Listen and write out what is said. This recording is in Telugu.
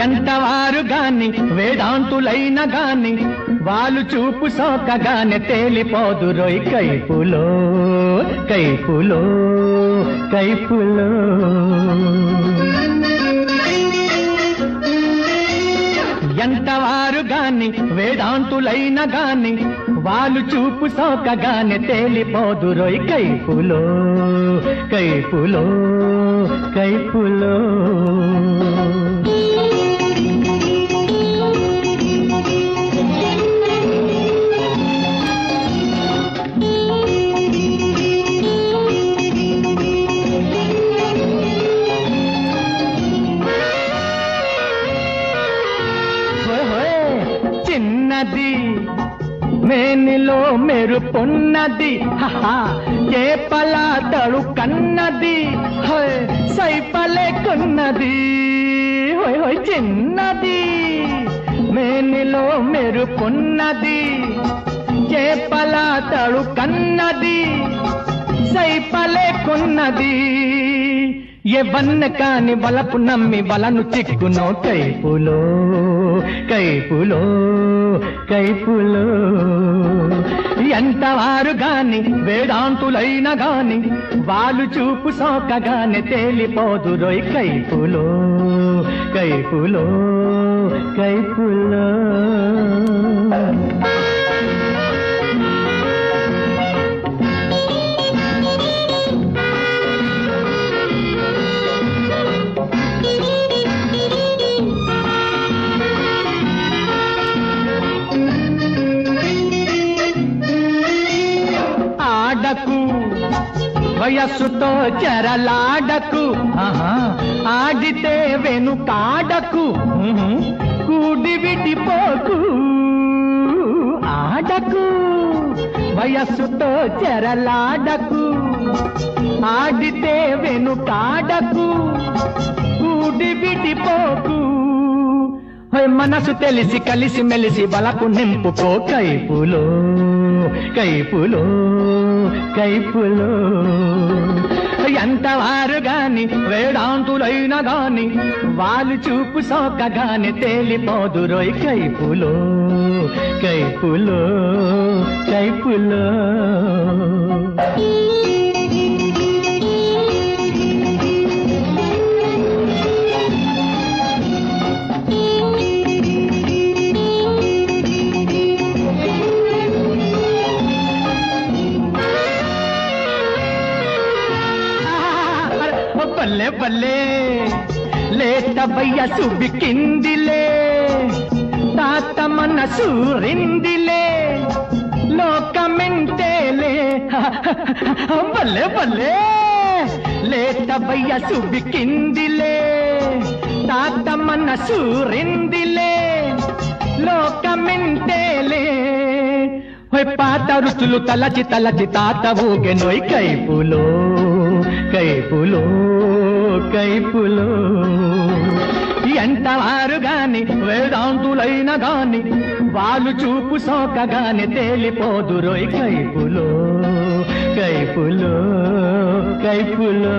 ఎంతవారు గాని వేదాంతులైన గాని వాళ్ళు చూపు సోకగానే తేలిపోదురోయ్ కైపులో కైపులో కైపులో. ఎంతవారు గాని వేదాంతులైన గాని వాళ్ళు చూపు సోకగానే తేలిపోదురోయ్ కైపులో కైపులో కైపులో. చిన్నది మేనిలో మెరుపున్నది చేపల తడు కన్నది సైపలే కొన్నది. చిన్నది మేనిలో మెరుపున్నది చేపల తడు కన్నది సైపలే కొన్నది. ఎవన్న కాని వలపు నమ్మి వలను చిక్కునో కైపులో కైపులో కైపులో. ఎంతవారు గాని వేదాంతులైన గాని వాళ్ళు చూపు సోకగానే తేలిపోదురోయ్ కైపులో కైపులో కైపులో. ఆడకు వయస్సుతో చెరలాడకు ఆడితే వెనుకాడకు కూడి విడిపోకు. ఆడకు వయస్సుతో చెరలాడకు ఆడితే వెనుకాడకు కూడి విడిపోకు. మనసు తెలిసి కలిసి మెలిసి బలకు నింపుకో కైపులో కైపులో కైపులో. ఎంతవారు గాని వేదాంతులైన గాని వాళ్ళు చూపు సోకగానే తేలిపోదురోయ్ కైపులో కైపులో కైపులో. బల్లే బల్లే లేత వయసు బికిందిలే తాత మనసు రిందిలే లోకమెంటేలే. బల్లే బల్లే లేత వయసు బికిందిలే తాత మనసు రిందిలే లోకమెంటేలే. పాత రుచులు తలచి తలచి తాత ఊగెనోయ్ కైపులో కైపులో కైపులో. ఎంతవారు గాని వేదాంతులైన గాని వాళ్ళు చూపు సోకగానే తేలిపోదురోయ్ కైపులో కైపులో కైపులో.